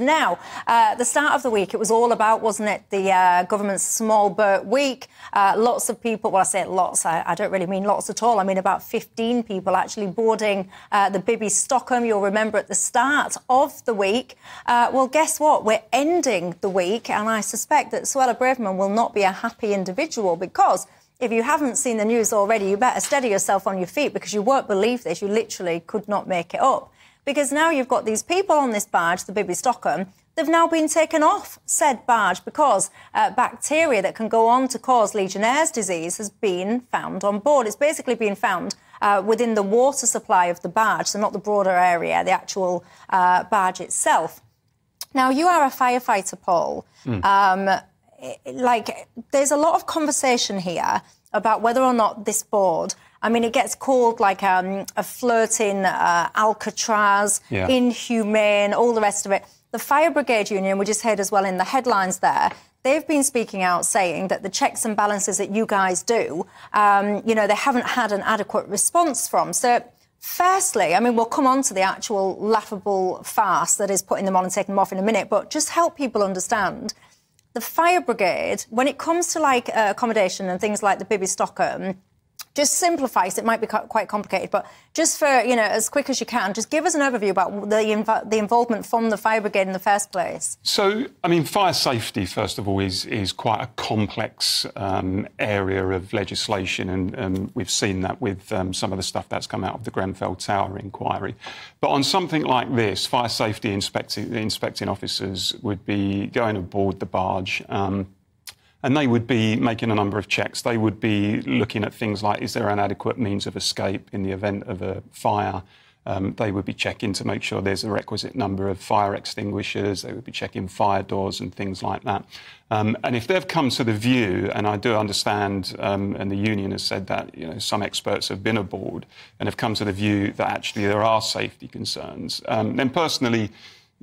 Now, the start of the week, it was all about, wasn't it, the government's small boat week. Lots of people, well, I say lots, I don't really mean lots at all. I mean about 15 people actually boarding the Bibby Stockholm. You'll remember at the start of the week. Well, guess what? We're ending the week, and I suspect that Suella Braverman will not be a happy individual, because if you haven't seen the news already, you better steady yourself on your feet, because you won't believe this. You literally could not make it up. Because now you've got these people on this barge, the Bibby Stockholm, they've now been taken off said barge because bacteria that can go on to cause Legionnaire's disease has been found on board. It's basically been found within the water supply of the barge, so not the broader area, the actual barge itself. Now, you are a firefighter, Paul. There's a lot of conversation here about whether or not this board, I mean, it gets called like a floating Alcatraz, inhumane, all the rest of it. The Fire Brigade Union, we just heard as well in the headlines there, they've been speaking out saying that the checks and balances that you guys do, you know, they haven't had an adequate response from. So, firstly, I mean, we'll come on to the actual laughable farce that is putting them on and taking them off in a minute, but just help people understand. The Fire Brigade, when it comes to, like, accommodation and things like the Bibby Stockholm, just simplify it. It might be quite complicated, but just for, you know, as quick as you can, just give us an overview about the involvement from the Fire Brigade in the first place. So, I mean, fire safety, first of all, is quite a complex area of legislation, and we've seen that with some of the stuff that's come out of the Grenfell Tower inquiry. But on something like this, fire safety inspecting officers would be going aboard the barge, and they would be making a number of checks. They would be looking at things like, is there an adequate means of escape in the event of a fire? They would be checking to make sure there's a requisite number of fire extinguishers. They would be checking fire doors and things like that. And if they've come to the view, and I do understand, and the union has said that, you know, some experts have been aboard and have come to the view that actually there are safety concerns, then personally,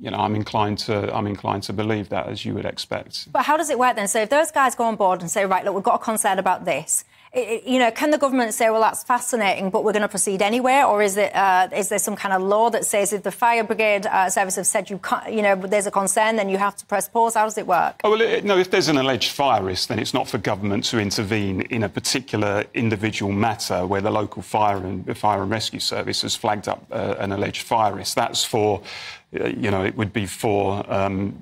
you know, I'm inclined to believe that, as you would expect. But how does it work then? So if those guys go on board and say, right, look, we've got a concern about this, you know, can the government say, well, that's fascinating, but we're going to proceed anyway? Or is there some kind of law that says if the Fire Brigade service have said you can't, you know, there's a concern, then you have to press pause? How does it work? Oh, well, no, if there's an alleged fire risk, then it's not for government to intervene in a particular individual matter where the local fire and rescue service has flagged up an alleged fire risk. That's for, you know, it would be for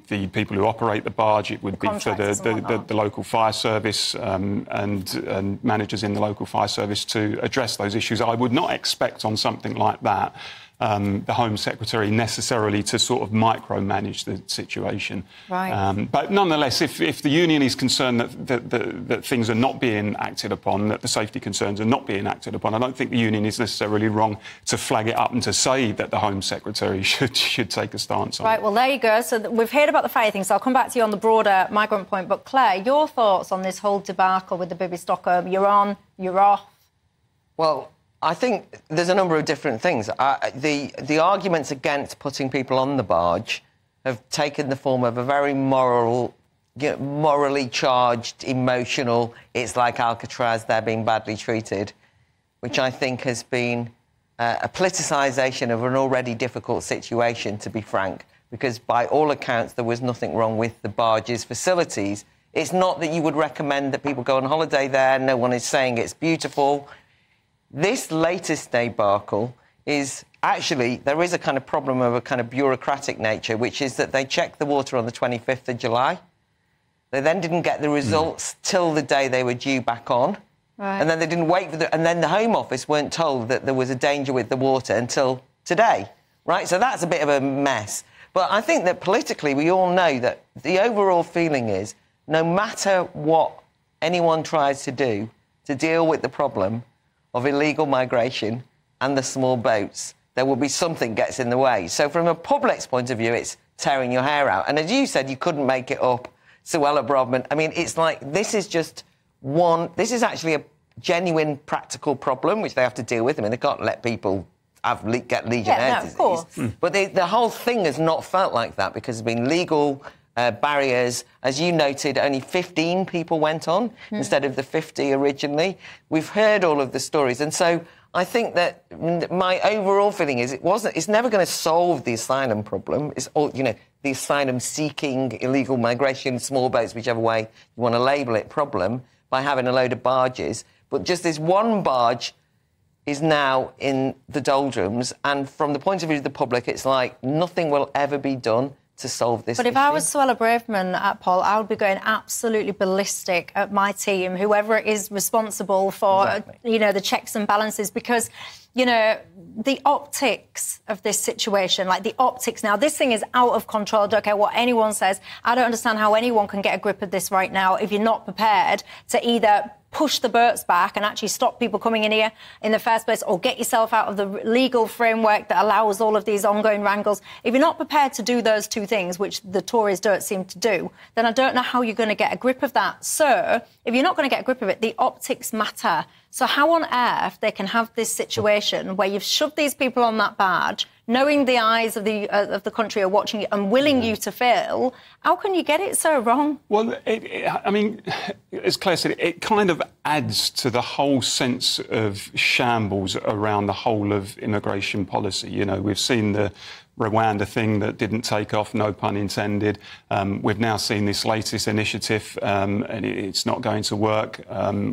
the people who operate the barge. It would be for the local fire service and managers in the local fire service to address those issues. I would not expect on something like that the Home Secretary necessarily to sort of micromanage the situation. Right. But nonetheless, if the union is concerned that things are not being acted upon, that the safety concerns are not being acted upon, I don't think the union is necessarily wrong to flag it up and to say that the Home Secretary should take a stance on it. Right, well, there you go. So we've heard about the fire thing, so I'll come back to you on the broader migrant point. But, Claire, your thoughts on this whole debacle with the Bibby Stockholm? You're on, you're off. Well, I think there's a number of different things. The arguments against putting people on the barge have taken the form of a very morally charged, emotional, it's like Alcatraz, they're being badly treated, which I think has been a politicisation of an already difficult situation, to be frank, because by all accounts there was nothing wrong with the barge's facilities. It's not that you would recommend that people go on holiday there. No one is saying it's beautiful. This latest debacle is actually, there is a kind of problem of a kind of bureaucratic nature, which is that they checked the water on the 25th of July. They then didn't get the results till the day they were due back on. Right. And then they didn't wait for and then the Home Office weren't told that there was a danger with the water until today, right? So that's a bit of a mess. But I think that politically we all know that the overall feeling is no matter what anyone tries to do to deal with the problem of illegal migration and the small boats, there will be something gets in the way. So from a public's point of view, it's tearing your hair out. And as you said, you couldn't make it up. Suella Braverman, I mean, it's like, this is just one... This is actually a genuine practical problem, which they have to deal with. I mean, they can't let people get Legionnaires' disease. Of course. But the whole thing has not felt like that because there's been legal barriers. As you noted, only 15 people went on instead of the 50 originally. We've heard all of the stories. And so I think that my overall feeling is it's never going to solve the asylum problem. It's all, you know, the asylum-seeking, illegal migration, small boats, whichever way you want to label it, problem by having a load of barges. But just this one barge is now in the doldrums, and from the point of view of the public, it's like nothing will ever be done to solve this But if issue. I was Suella Braverman, Paul, I would be going absolutely ballistic at my team, whoever is responsible for, you know, the checks and balances, because, you know, the optics of this situation, like the optics now, this thing is out of control. I don't care what anyone says. I don't understand how anyone can get a grip of this right now if you're not prepared to either push the boats back and actually stop people coming in here in the first place, or get yourself out of the legal framework that allows all of these ongoing wrangles. If you're not prepared to do those two things, which the Tories don't seem to do, then I don't know how you're going to get a grip of that. So if you're not going to get a grip of it, the optics matter. So how on earth they can have this situation where you've shoved these people on that barge, knowing the eyes of the country are watching you and willing you to fail, how can you get it so wrong? Well, I mean, as Claire said, it kind of adds to the whole sense of shambles around the whole of immigration policy. You know, we've seen the Rwanda thing that didn't take off, no pun intended. We've now seen this latest initiative and it's not going to work.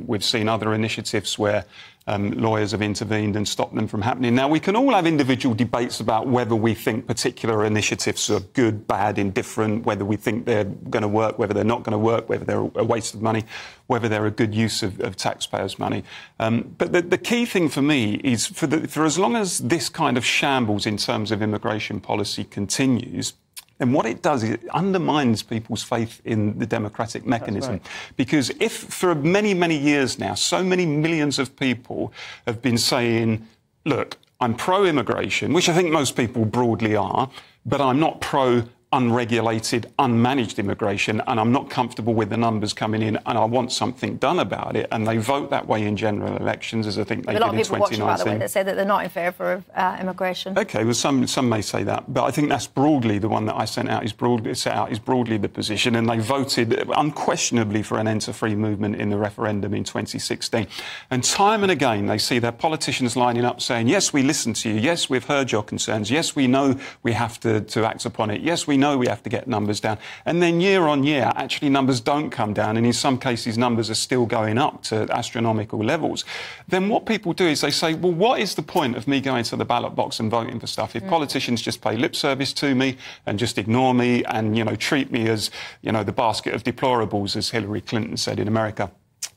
We've seen other initiatives where lawyers have intervened and stopped them from happening. Now, we can all have individual debates about whether we think particular initiatives are good, bad, indifferent, whether we think they're going to work, whether they're not going to work, whether they're a waste of money, whether they're a good use of taxpayers' money. But the key thing for me is for as long as this kind of shambles in terms of immigration policy continues, and what it does is it undermines people's faith in the democratic mechanism. Right. Because if for many, many years now, so many millions of people have been saying, look, I'm pro-immigration, which I think most people broadly are, but I'm not pro-unregulated, unmanaged immigration, and I'm not comfortable with the numbers coming in, and I want something done about it. And they vote that way in general elections, as I think they did in 2019. A lot of people watching, by the way, that say that they're not in favour of immigration. OK, well, some may say that, but I think that's broadly the one that I set out is broadly the position, and they voted unquestionably for an enter-free movement in the referendum in 2016. And time and again, they see their politicians lining up saying, yes, we listened to you, yes, we've heard your concerns, yes, we know we have to act upon it, yes, we know we have to get numbers down. And then year on year, actually numbers don't come down, and in some cases numbers are still going up to astronomical levels. Then what people do is they say, well, what is the point of me going to the ballot box and voting for stuff if politicians just pay lip service to me and just ignore me and, you know, treat me as, you know, the basket of deplorables, as Hillary Clinton said in America.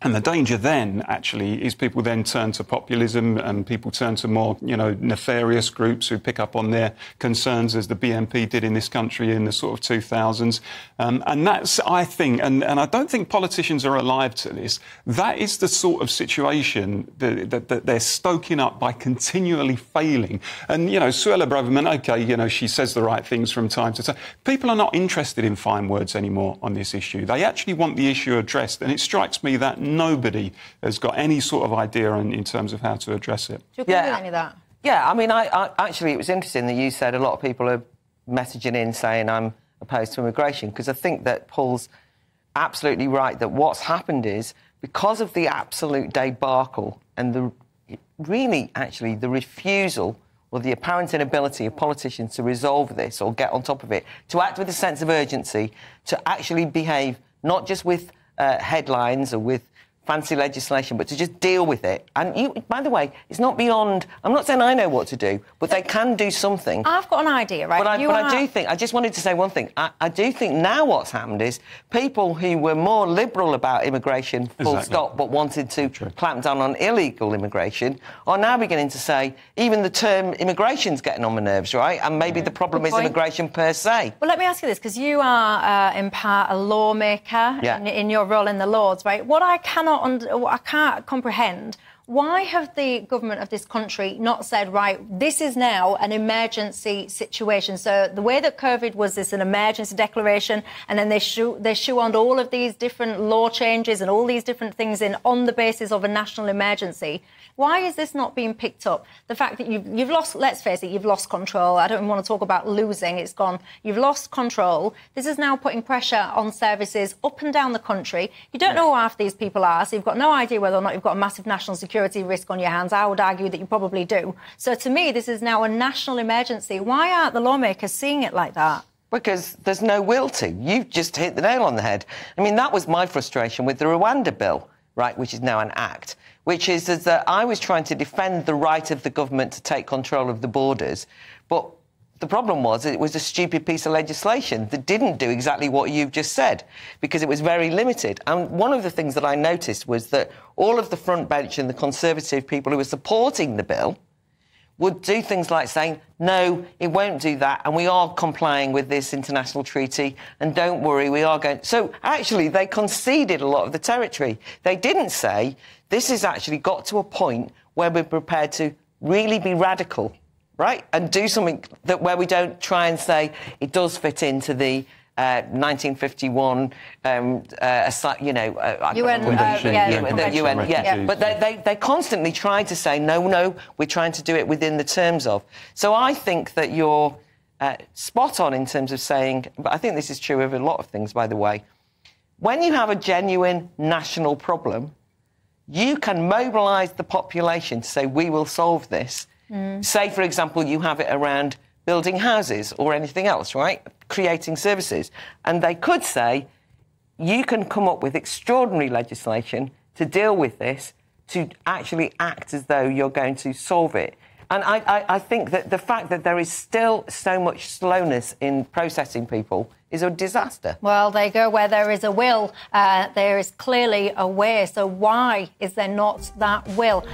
And the danger then, actually, is people then turn to populism and people turn to more, you know, nefarious groups who pick up on their concerns, as the BNP did in this country in the sort of 2000s. And that's, I think, and I don't think politicians are alive to this, that is the sort of situation that they're stoking up by continually failing. And, you know, Suella Braverman, OK, you know, she says the right things from time to time. People are not interested in fine words anymore on this issue. They actually want the issue addressed. And it strikes me that nobody has got any sort of idea in terms of how to address it. Do you agree with any of that? Yeah, I mean, I actually, it was interesting that you said a lot of people are messaging in saying I'm opposed to immigration, because I think that Paul's absolutely right that what's happened is, because of the absolute debacle and the refusal or the apparent inability of politicians to resolve this or get on top of it, to act with a sense of urgency, to actually behave not just with headlines or with fancy legislation, but to just deal with it. And you, by the way, it's not beyond... I'm not saying I know what to do, but they can do something. I've got an idea, right? But I do think... I just wanted to say one thing. I do think now what's happened is people who were more liberal about immigration, full stop, but wanted to clamp down on illegal immigration, are now beginning to say even the term immigration's getting on my nerves, right? And maybe the problem is immigration per se. Well, let me ask you this, because you are, in part, a lawmaker in your role in the Lords, right? What I can't comprehend, why have the government of this country not said, right, this is now an emergency situation? So the way that COVID was this an emergency declaration, and then they shoehorned all of these different law changes and all these different things in on the basis of a national emergency. Why is this not being picked up? The fact that you've lost, let's face it, you've lost control. I don't even want to talk about losing, it's gone. You've lost control. This is now putting pressure on services up and down the country. You don't know who half these people are, so you've got no idea whether or not you've got a massive national security security risk on your hands. I would argue that you probably do. So to me, this is now a national emergency. Why aren't the lawmakers seeing it like that? Because there's no will to. You've just hit the nail on the head. I mean, that was my frustration with the Rwanda bill, right, which is now an act, which is that I was trying to defend the right of the government to take control of the borders, but the problem was it was a stupid piece of legislation that didn't do exactly what you've just said, because it was very limited. And one of the things that I noticed was that all of the front bench and the Conservative people who were supporting the bill would do things like saying, no, it won't do that, and we are complying with this international treaty, and don't worry, we are going... So, actually, they conceded a lot of the territory. They didn't say, this has actually got to a point where we're prepared to really be radical, right, and do something that where we don't try and say it does fit into the 1951, UN, But they constantly try to say, no, we're trying to do it within the terms of. So I think that you're spot on in terms of saying, but I think this is true of a lot of things, by the way. When you have a genuine national problem, you can mobilise the population to say, we will solve this. Say, for example, you have it around building houses or anything else, right? Creating services. And they could say, you can come up with extraordinary legislation to deal with this, to actually act as though you're going to solve it. And I think that the fact that there is still so much slowness in processing people is a disaster. Well, there you go. Where there is a will, there is clearly a way. So why is there not that will?